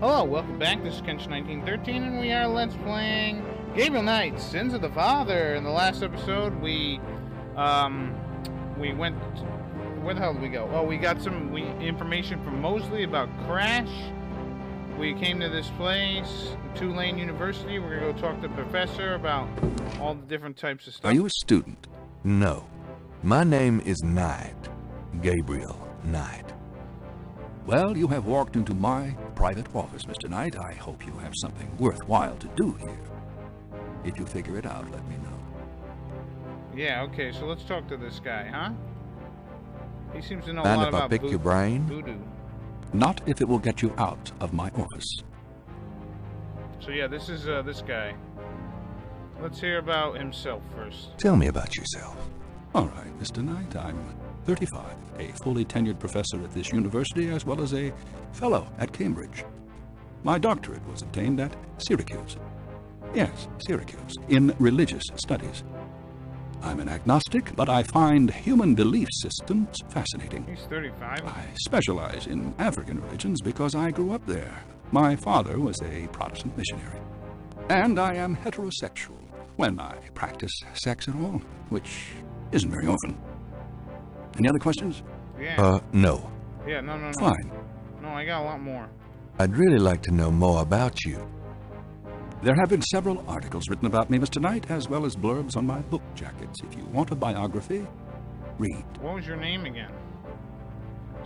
Hello, welcome back. This is Kench1913, and we are Let's Playing Gabriel Knight, Sins of the Father. In the last episode, we went... Where the hell did we go? Oh, we got some information from Mosley about Crash. We came to this place, Tulane University. We're going to go talk to the professor about all the different types of stuff. Are you a student? No. My name is Knight. Gabriel Knight. Well, you have walked into my private office, Mr. Knight. I hope you have something worthwhile to do here. If you figure it out, let me know. Yeah, okay, so let's talk to this guy, huh? He seems to know a Mind lot if I about pick your brain? voodoo. Not if it will get you out of my office. So yeah, this is this guy. Let's hear about himself first. Tell me about yourself. All right, Mr. Knight, I'm 35, a fully tenured professor at this university, as well as a fellow at Cambridge. My doctorate was obtained at Syracuse. Yes, Syracuse, in religious studies. I'm an agnostic, but I find human belief systems fascinating. He's 35. I specialize in African religions because I grew up there. My father was a Protestant missionary. And I am heterosexual, when I practice sex at all, which isn't very often. Any other questions? Yeah. No. Yeah, no. Fine. No, I got a lot more. I'd really like to know more about you. There have been several articles written about me, Mr. Knight, as well as blurbs on my book jackets. If you want a biography, read. What was your name again?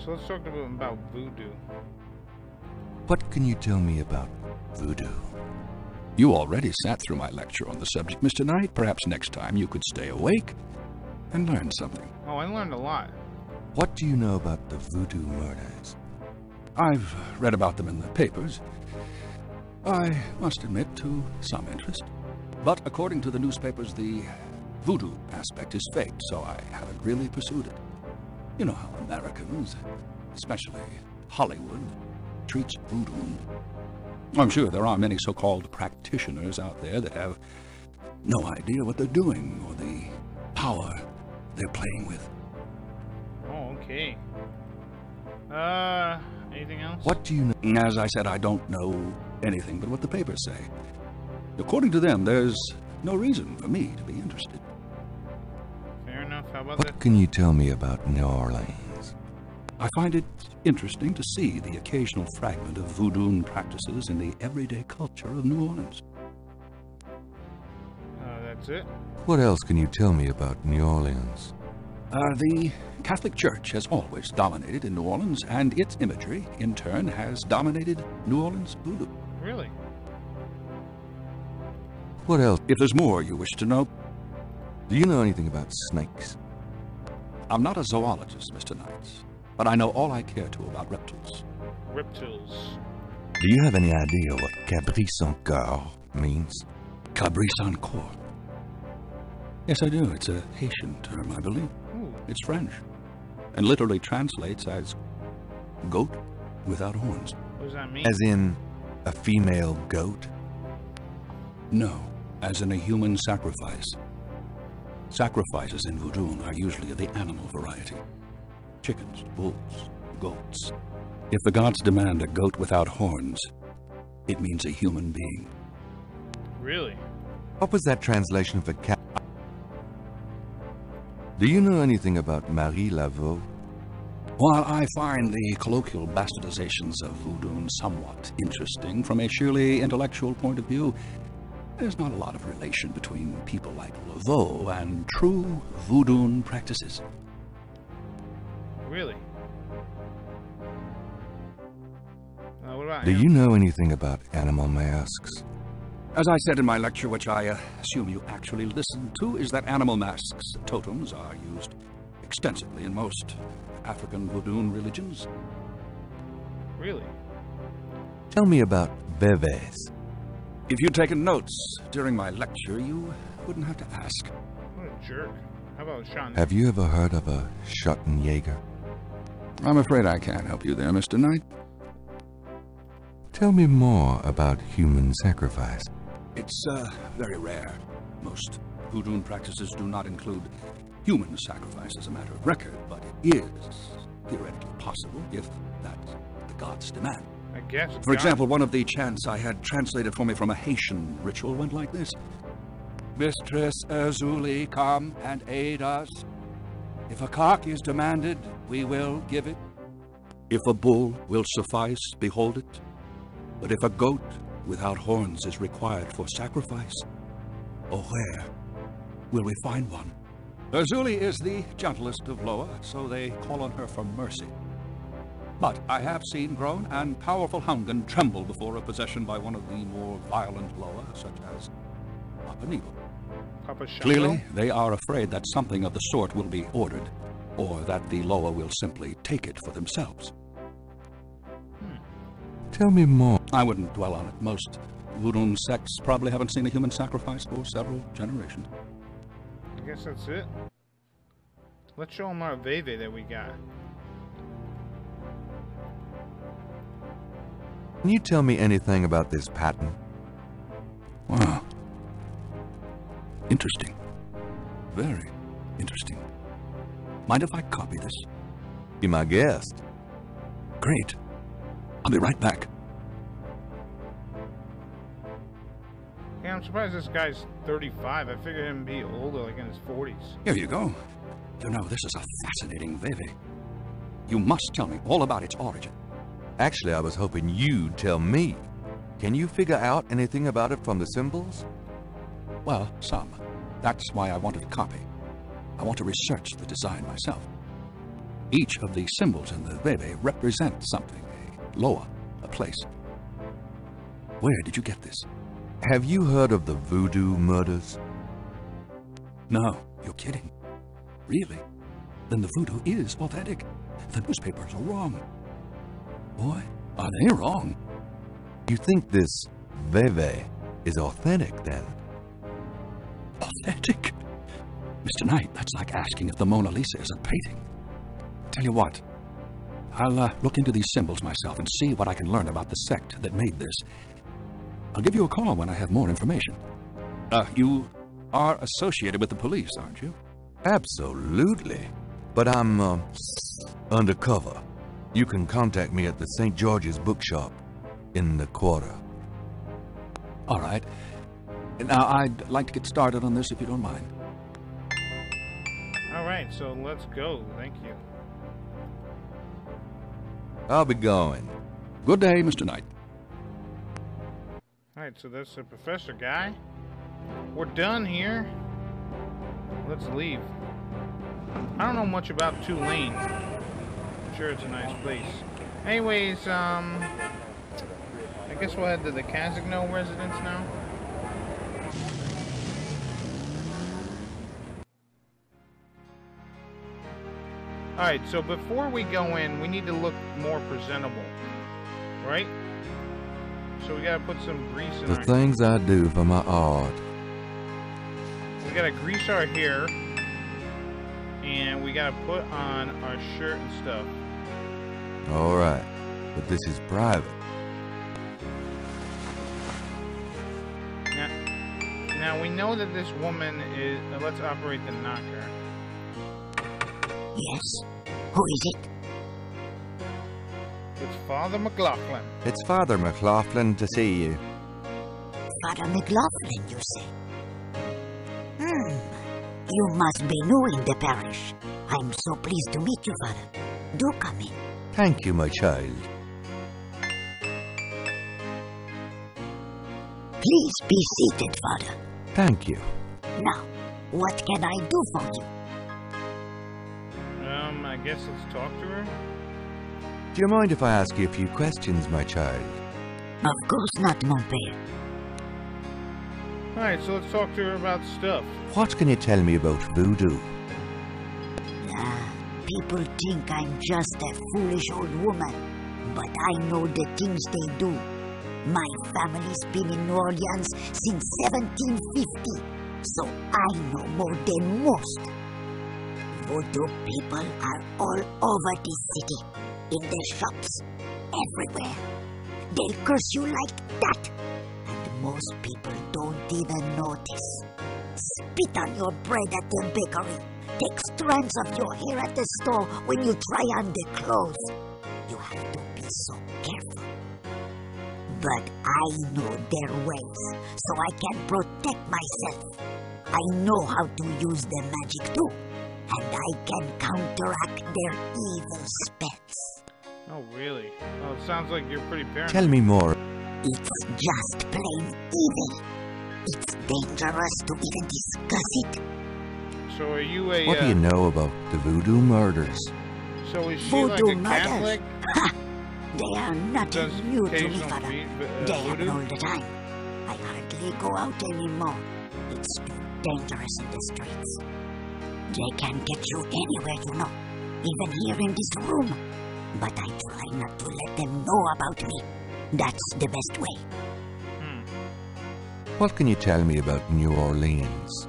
So let's talk about voodoo. What can you tell me about voodoo? You already sat through my lecture on the subject, Mr. Knight. Perhaps next time you could stay awake and learn something. Oh, I learned a lot. What do you know about the voodoo murders? I've read about them in the papers. I must admit to some interest. But according to the newspapers, the voodoo aspect is faked, so I haven't really pursued it. You know how Americans, especially Hollywood, treats voodoo. I'm sure there are many so-called practitioners out there that have no idea what they're doing or the power they're playing with. Oh, okay. Anything else? What do you know? As I said, I don't know anything but what the papers say. According to them, there's no reason for me to be interested. Fair enough. How about What that? can you tell me about New Orleans? I find it interesting to see the occasional fragment of voodoo practices in the everyday culture of New Orleans. That's it? What else can you tell me about New Orleans? The Catholic Church has always dominated in New Orleans, and its imagery, in turn, has dominated New Orleans voodoo. Really? What else? If there's more you wish to know, Do you know anything about snakes? I'm not a zoologist, Mr. Knight, but I know all I care to about reptiles. Reptiles. Do you have any idea what caprice encore means? Cabrice encore. Yes, I do. It's a Haitian term, I believe. Ooh. It's French, and literally translates as goat without horns. What does that mean? As in a female goat? No, as in a human sacrifice. Sacrifices in voodoo are usually of the animal variety. Chickens, bulls, goats. If the gods demand a goat without horns, it means a human being. Really? What was that translation for cat? Do you know anything about Marie Laveau? While I find the colloquial bastardizations of voodoo somewhat interesting from a sheerly intellectual point of view, there's not a lot of relation between people like Laveau and true voodoo practices. Really? What about Do you know anything about animal masks? As I said in my lecture, which I assume you actually listened to, is that animal masks, totems, are used extensively in most African voodoo religions. Really? Tell me about bebés. If you'd taken notes during my lecture, you wouldn't have to ask. What a jerk. How about Sean? Have you ever heard of a Schottenjäger? I'm afraid I can't help you there, Mr. Knight. Tell me more about human sacrifice. It's very rare. Most voodoo practices do not include human sacrifice as a matter of record, but it is theoretically possible if that's the gods demand. I guess. For example, one of the chants I had translated for me from a Haitian ritual went like this. Mistress Erzulie, come and aid us. If a cock is demanded, we will give it. If a bull will suffice, behold it. But if a goat without horns is required for sacrifice, oh, where will we find one? Erzulie is the gentlest of Loa, so they call on her for mercy. But I have seen grown and powerful Hungan tremble before a possession by one of the more violent Loa, such as Papa Nebo. Papa Shango? Clearly, they are afraid that something of the sort will be ordered, or that the Loa will simply take it for themselves. Tell me more. I wouldn't dwell on it. Most voodoo sects probably haven't seen a human sacrifice for several generations. I guess that's it. Let's show them our Veve that we got. Can you tell me anything about this pattern? Wow. Interesting. Very interesting. Mind if I copy this? Be my guest. Great. I'll be right back. Yeah, I'm surprised this guy's 35. I figured him to be older, like in his 40s. Here you go. You know, this is a fascinating Veve. You must tell me all about its origin. Actually, I was hoping you'd tell me. Can you figure out anything about it from the symbols? Well, some. That's why I wanted a copy. I want to research the design myself. Each of the symbols in the Veve represent something. A Loa, a place. Where did you get this? Have you heard of the voodoo murders? No, you're kidding. Really? Then the voodoo is authentic. The newspapers are wrong. Boy, are they wrong. You think this Veve is authentic, then? Authentic? Mr. Knight, that's like asking if the Mona Lisa is a painting. Tell you what, I'll look into these symbols myself and see what I can learn about the sect that made this. I'll give you a call when I have more information. You are associated with the police, aren't you? Absolutely. But I'm, undercover. You can contact me at the St. George's bookshop in the quarter. All right. Now, I'd like to get started on this if you don't mind. All right, so let's go. Thank you. I'll be going. Good day, Mr. Knight. All right, so that's the professor guy. We're done here. Let's leave. I don't know much about Tulane. I'm sure it's a nice place. Anyways, I guess we'll head to the Kazik residence now. Alright, so before we go in, we need to look more presentable. Right? So we gotta put some grease in The our things I do for my art. We gotta grease our hair. And we gotta put on our shirt and stuff. All right, but this is private. Now we know that this woman is... let's operate the knocker. Yes? Who is it? It's Father McLaughlin. It's Father McLaughlin to see you. Father McLaughlin, you say? You must be new in the parish. I'm so pleased to meet you, Father. Do come in. Thank you, my child. Please be seated, Father. Thank you. Now, what can I do for you? I guess let's talk to her. Do you mind if I ask you a few questions, my child? Of course not, mon père. Alright, so let's talk to her about stuff. What can you tell me about voodoo? People think I'm just a foolish old woman, but I know the things they do. My family's been in New Orleans since 1750, so I know more than most. Voodoo people are all over this city, in their shops, everywhere. They'll curse you like that, and most people don't even notice. Spit on your bread at the bakery. Take strands of your hair at the store when you try on the clothes. You have to be so careful. But I know their ways, so I can protect myself. I know how to use their magic too, and I can counteract their evil spells. Oh, really? Oh, it sounds like you're pretty paranoid. Tell me more. It's just plain evil. It's dangerous to even discuss it. So are you a... What do you know about the voodoo murders? So is she Voodoo like a murders? Catholic? Ha! They are not Does new to me, occasional Father. voodoo? They happen all the time. I hardly go out anymore. It's too dangerous in the streets. They can get you anywhere, you know. Even here in this room. But I try not to let them know about me. That's the best way. What can you tell me about New Orleans?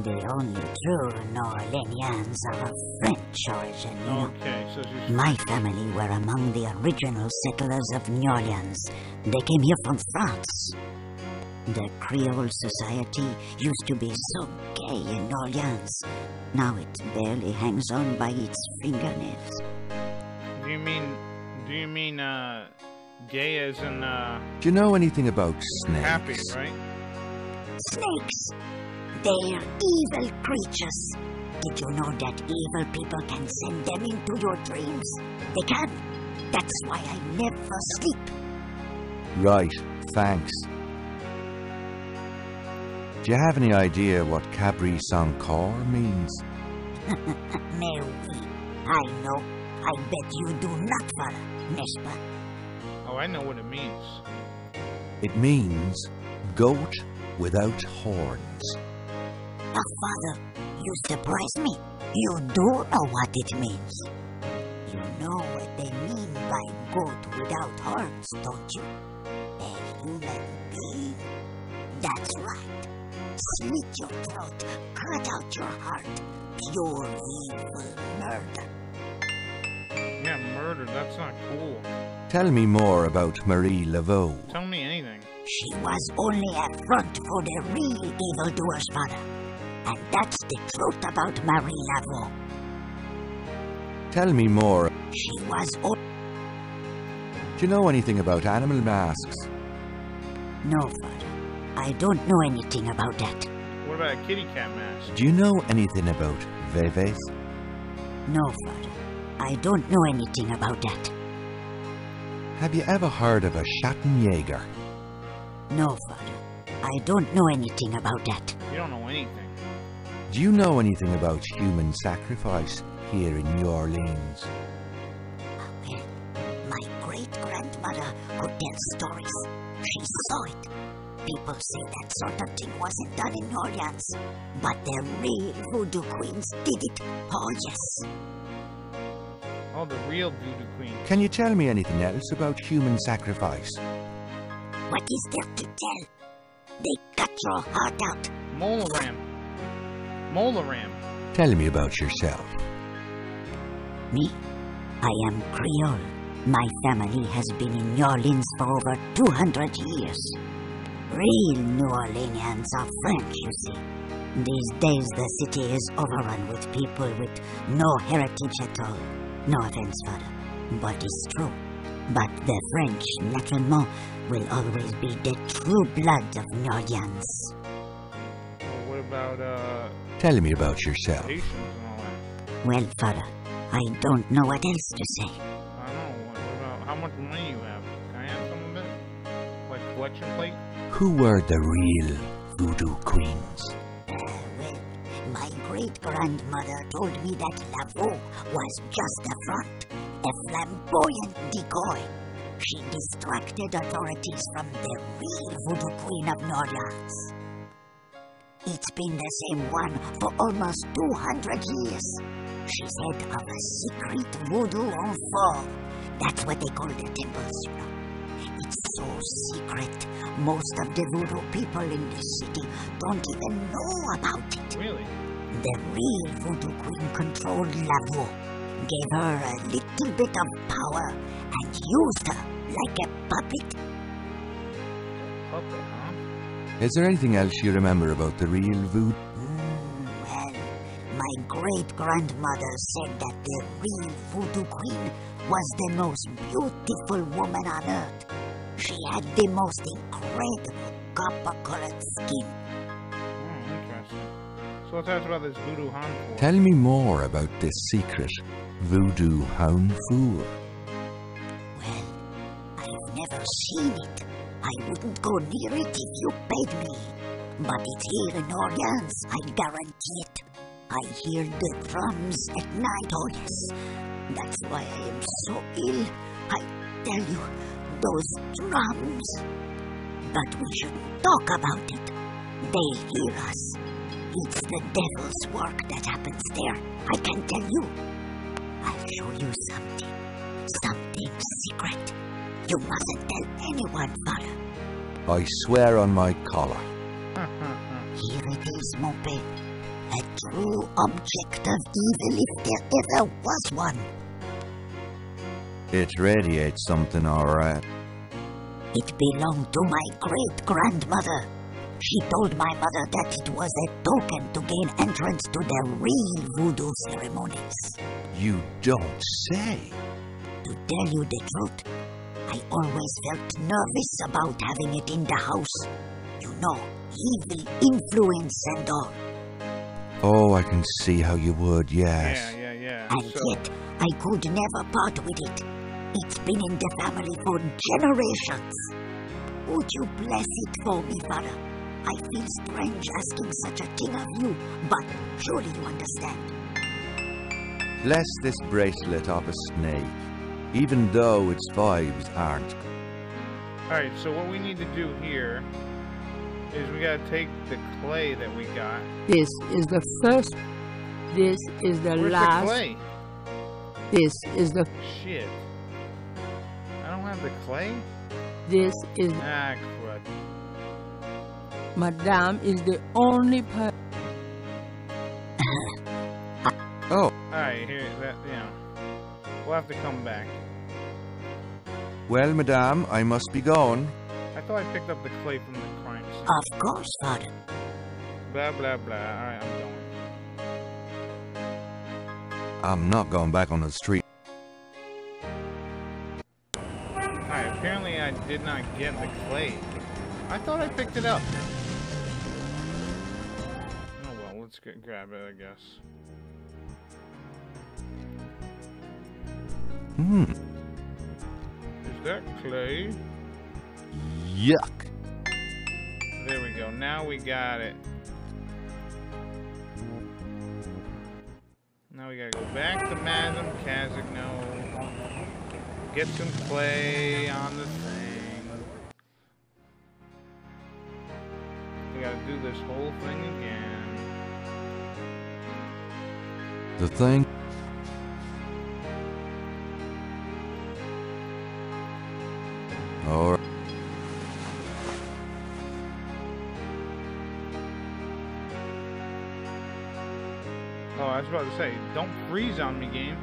The only true New Orleanians are of French origin, you know. Okay, so she's... My family were among the original settlers of New Orleans. They came here from France. The Creole society used to be so gay in New Orleans. Now it barely hangs on by its fingernails. Do you mean, gay as in, Do you know anything about snakes? happy, right? Snakes! They're evil creatures. Did you know that evil people can send them into your dreams? They can. That's why I never sleep. Right, thanks. Do you have any idea what Cabri Sans Corps means? Mais oui, I know. I bet you do not, Father, n'est-ce pas? Oh, I know what it means. It means goat without horns. Father, you surprise me. You do know what it means. You know what they mean by goat without horns, don't you? A human being. That's right. Slit your throat, cut out your heart. Pure evil murder. Yeah, murder, that's not cool. Tell me more about Marie Laveau. Tell me anything. She was only a front for the real evildoers, Father. And that's the truth about Marie Laveau. Tell me more. She was Do you know anything about animal masks? No, Father. I don't know anything about that. What about a kitty cat mask? Do you know anything about Veves? No, Father. I don't know anything about that. Have you ever heard of a Schattenjäger? No, Father. I don't know anything about that. You don't know anything. Do you know anything about human sacrifice here in New Orleans? Well, my great-grandmother could tell stories. She saw it. People say that sort of thing wasn't done in New Orleans. But the real voodoo queens did it. Oh, yes. Oh, the real voodoo queen. Can you tell me anything else about human sacrifice? What is there to tell? They cut your heart out. Molaram. Molaram. Tell me about yourself. Me? I am Creole. My family has been in New Orleans for over 200 years. Real New Orleanians are French, you see. These days the city is overrun with people with no heritage at all. No offense, Father, but it's true. But the French, naturellement, will always be the true blood of New Orleans. Well, what about, Tell me about yourself. Haitians and all that? Well, Father, I don't know what else to say. I don't know. What about how much money you have? Can I have some of it? Like collection plate? Who were the real voodoo queens? Well, my great-grandmother told me that Laveau was just a front, a flamboyant decoy. She distracted authorities from the real voodoo queen of New Orleans. It's been the same one for almost 200 years. She's head of a secret voodoo enfant. That's what they call the temples, you know. It's so secret, most of the voodoo people in the city don't even know about it. Really? The real voodoo queen controlled Laveau, gave her a little bit of power, and used her like a puppet. Puppet, huh? Is there anything else you remember about the real voodoo? Well, my great-grandmother said that the real voodoo queen was the most beautiful woman on earth. She had the most incredible copper-colored skin. Interesting. So tell us about this voodoo hound fool. Tell me more about this secret voodoo hound fool. Well, I've never seen it. I wouldn't go near it if you paid me. But it's here in Orleans, I guarantee it. I hear the drums at night, oh yes. That's why I am so ill. I tell you, those drums. But we shouldn't talk about it. They'll hear us. It's the devil's work that happens there. I can tell you. I'll show you something. Something secret. You mustn't tell anyone, Father. I swear on my collar. Here it is, mon père. A true object of evil if there ever was one. It radiates something, all right. It belonged to my great-grandmother. She told my mother that it was a token to gain entrance to the real voodoo ceremonies. You don't say. To tell you the truth, I always felt nervous about having it in the house. You know, evil influence and all. Oh, I can see how you would, yes. Yeah. And yet, I could never part with it. It's been in the family for generations. Would you bless it for me, Father? I feel strange asking such a thing of you, but surely you understand. Bless this bracelet of a snake, even though its vibes aren't. Alright, so what we need to do here is we gotta take the clay that we got. This is the first. This is the Where's last. the clay? This is the. Shit. I don't have the clay? This is. Ah, crud. Madame is the only person. Oh, Alright, here, we'll have to come back. well, madame, I must be going. I thought I picked up the clay from the crime scene. Of course, Father. Blah, blah, blah. Alright, I'm going. I'm not going back on the street. Alright, apparently I did not get the clay. I thought I picked it up. Oh well, let's grab it, I guess. Is that clay? Yuck. There we go. Now we got it. Now we gotta go back to Madme Cazaunoux. Get some clay on the thing. We gotta do this whole thing again. The thing. All right. Oh, I was about to say, don't freeze on me, game.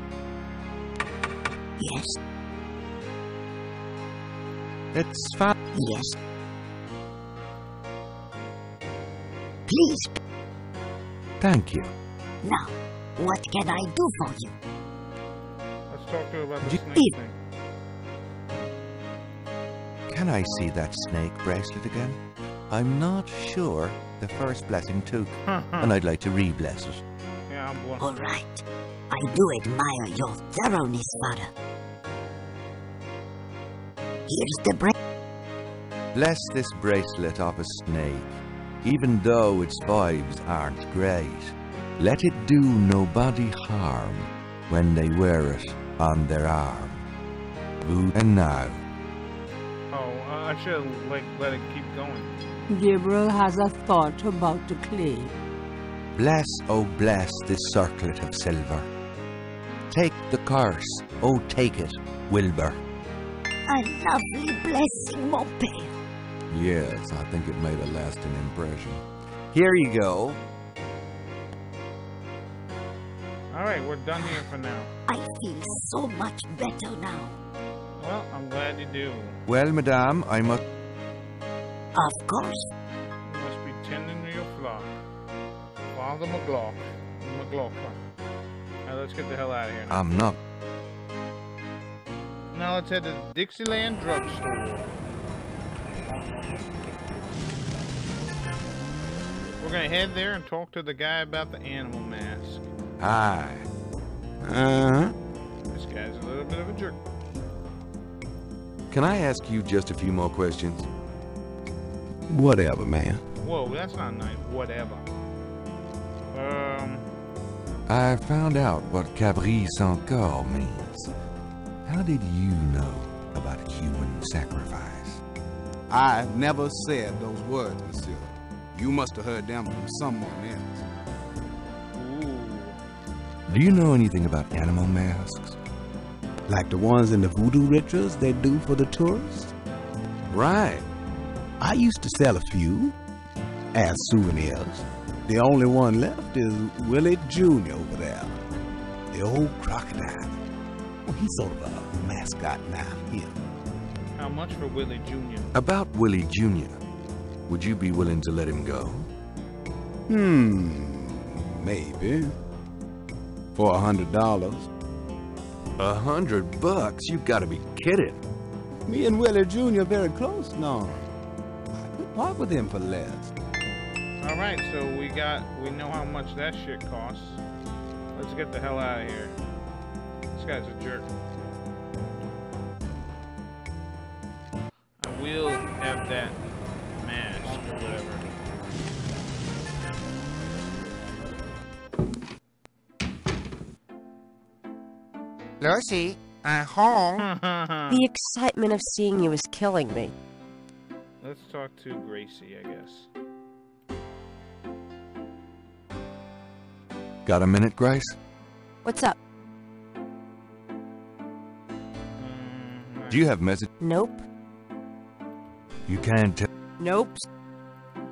Yes, It's fine. yes. Please, Thank you. now, what can I do for you? Let's talk to her about the If- snake thing. Can I see that snake bracelet again? I'm not sure the first blessing took, and I'd like to re-bless it. Yeah, I'm one. All right. I do admire your thoroughness, Father. Here's the bread. Bless this bracelet of a snake, even though its vibes aren't great. Let it do nobody harm when they wear it on their arm. And now, Oh, I should have let it keep going. Gabriel has a thought about the clay. bless, oh bless this circlet of silver. Take the curse, oh take it, Wilbur. A lovely blessing, mon père. Yes, I think it made a lasting impression. Here you go. Alright, we're done here for now. I feel so much better now. Well, I'm glad you do. Well, madame, I must... Of course. You must be tending to your flock. Father McLaughlin. Now let's get the hell out of here now. I'm not... Now let's head to the Dixieland drugstore. We're gonna head there and talk to the guy about the animal mask. Hi. This guy's a little bit of a jerk. Can I ask you just a few more questions? Whatever, man. Whoa, that's not nice. Whatever. I found out what Caprice encore means. How did you know about human sacrifice? I never said those words, monsieur. You must have heard them from someone else. Ooh. Do you know anything about animal masks? Like the ones in the voodoo rituals they do for the tourists? Right. I used to sell a few as souvenirs. The only one left is Willie Jr. over there. The old crocodile. Well, he's sort of a mascot now here. How much for Willie Jr.? About Willie Jr., would you be willing to let him go? Maybe. For $100. $100? You gotta be kidding. Me and Willie Jr. are very close now. I could part with him for less. Alright, so we know how much that shit costs. Let's get the hell out of here. This guy's a jerk. I will have that mask or whatever. Lucy, I'm home. The excitement of seeing you is killing me. Let's talk to Gracie, I guess. Got a minute, Grace? What's up? Do you have message? Nope. You can tell. Nope.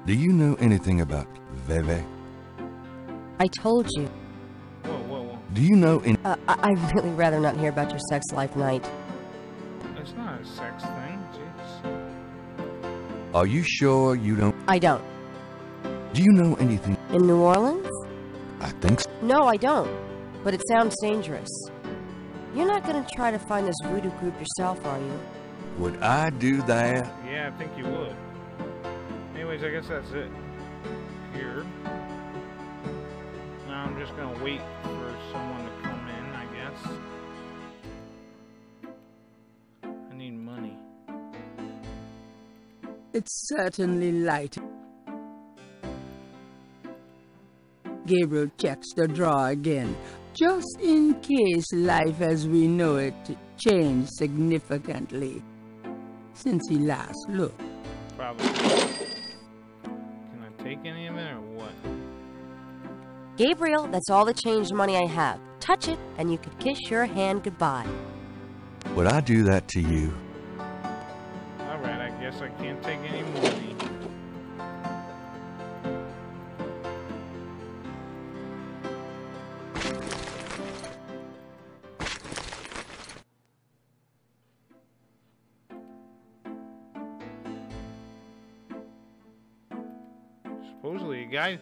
Do you know anything about Veve? I told you. Whoa. Do you know any... I'd really rather not hear about your sex life, Knight. It's not a sex thing, jeez. Are you sure you don't... I don't. Do you know anything... In New Orleans? I think so. No, I don't. But it sounds dangerous. You're not gonna try to find this voodoo group yourself, are you? Would I do that? Yeah, I think you would. Anyways, I guess that's it. Here. Now I'm just gonna wait for someone to come in, I guess. I need money. It's certainly light. Gabriel checks the drawer again, just in case life as we know it changed significantly since he last looked. Probably. Can I take any of it or what? Gabriel, that's all the change money I have. Touch it, and you could kiss your hand goodbye. Would I do that to you? Alright, I guess I can't take any money. Supposedly, a guy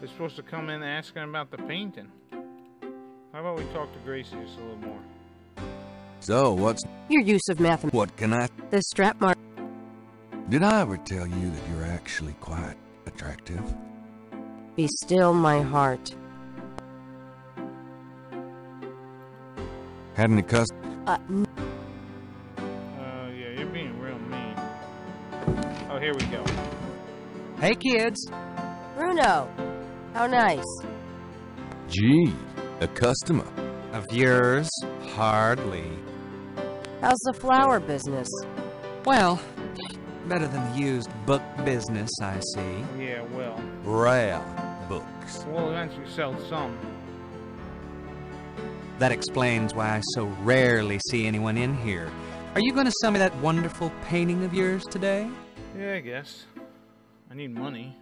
is supposed to come in asking about the painting. How about we talk to Gracie just a little more? So, what's... Your use of mathematics. What can I... The strap mark. Did I ever tell you that you're actually quite attractive? Be still my heart. Had any cuss... Yeah, you're being real mean. Oh, here we go. Hey, kids. Bruno, how nice. Gee, a customer. Of yours? Hardly. How's the flower business? Well, better than the used book business, I see. Yeah, well. Rare books. We'll eventually sell some. That explains why I so rarely see anyone in here. Are you going to sell me that wonderful painting of yours today? Yeah, I guess. I need money.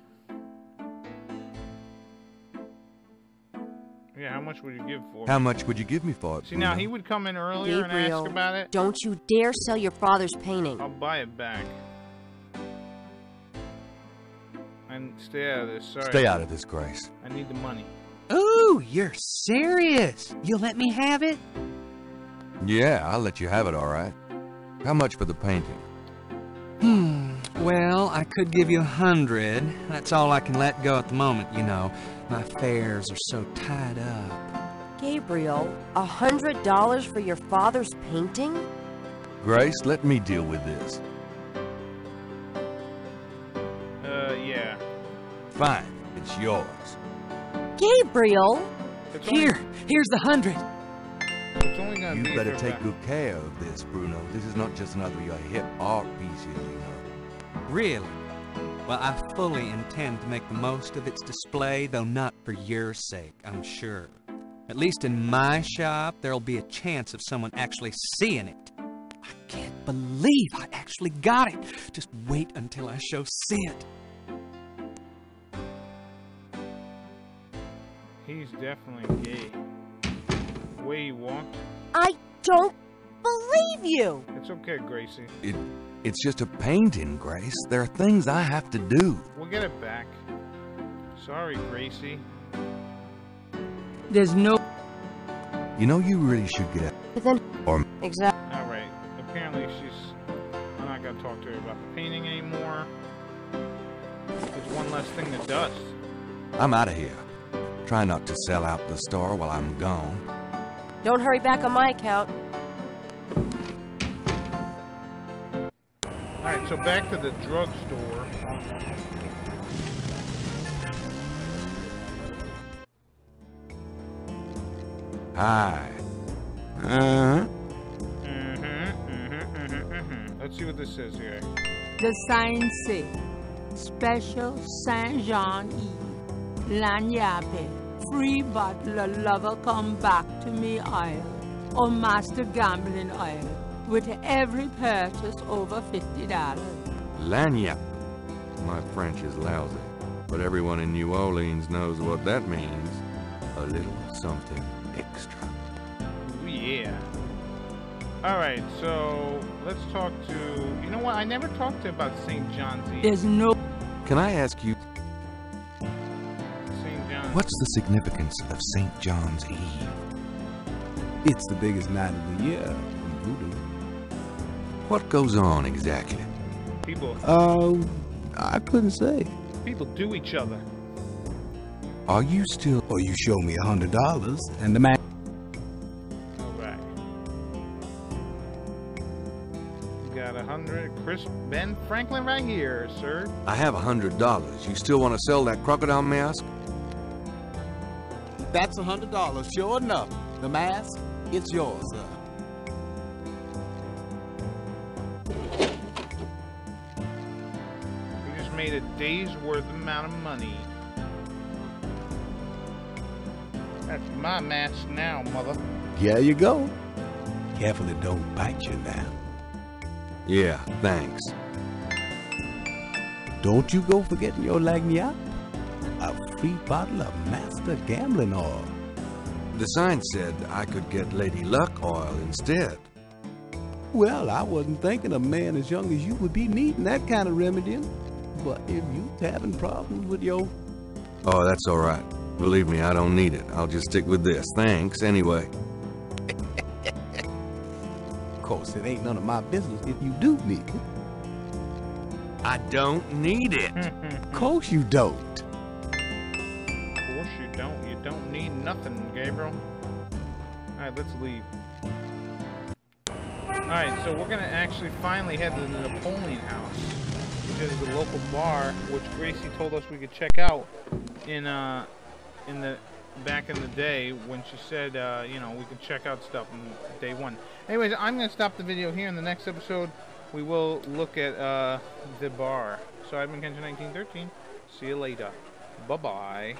Yeah, how much would you give for it? How much would you give me for it? See, now he would come in earlier and Gabriel, ask about it. don't you dare sell your father's painting. I'll buy it back. And stay out of this, sorry. Stay out of this, Grace. I need the money. Ooh, you're serious. You'll let me have it? Yeah, I'll let you have it, all right. How much for the painting? Well, Well, I could give you 100. That's all I can let go at the moment, you know. My affairs are so tied up. Gabriel, $100 for your father's painting? Grace, let me deal with this. Yeah. Fine, it's yours. Gabriel! It's only, Here's the 100. it's only gonna You be better for take about- good care of this, Bruno. This is not just another of your hip art pieces, you know. Really? Well, I fully intend to make the most of its display, though not for your sake, I'm sure. At least in my shop, there'll be a chance of someone actually seeing it. I can't believe I actually got it. Just wait until I show Sid. He's definitely gay. The way he walked. I don't believe you! It's okay, Gracie. It's just a painting, Grace. There are things I have to do. We'll get it back. Sorry, Gracie. There's no... You know, you really should get But then... Or... Exactly. Alright. Apparently I'm not gonna talk to her about the painting anymore. There's one less thing to dust. I'm out of here. Try not to sell out the store while I'm gone. Don't hurry back on my account. Alright, so back to the drugstore. Hi. Let's see what this says here. The sign say, Special Saint Jean Eve, Lagnappe, free bottle of lover come back to me oil, or master gambling oil, with every purchase over $50. Lagniappe. My French is lousy, but everyone in New Orleans knows what that means. A little something extra. Ooh, yeah. Alright, so let's talk to... You know what? I never talked to about St. John's Eve. There's no... Can I ask you, St. John's. what's the significance of St. John's Eve? It's the biggest night of the year in voodoo. What goes on exactly? People I couldn't say. do each other. Are you still... Or you show me $100 and the man... Alright. You got 100. Chris Ben Franklin right here, sir. I have $100. You still want to sell that crocodile mask? That's $100, sure enough. The mask, it's yours, sir. We just made a day's worth amount of money. That's my mask now, mother. Here you go. Careful it don't bite you now. Yeah, thanks. Don't you go forgetting your lagniappe. A free bottle of master gambling oil. The sign said I could get Lady Luck oil instead. Well, I wasn't thinking a man as young as you would be needing that kind of remedying. But if you having problems with your... Oh, that's all right. Believe me, I don't need it. I'll just stick with this. Thanks, anyway. Of course, it ain't none of my business if you do need it. I don't need it. Of course you don't. Of course you don't. You don't need nothing, Gabriel. Alright, let's leave. Alright, so we're gonna actually finally head to the Napoleon House, which is the local bar, which Gracie told us we could check out in the back in the day when she said, you know, we could check out stuff in day one. Anyways, I'm gonna stop the video here. In the next episode, we will look at the bar. So I've been Kenji 1913. See you later. Bye bye.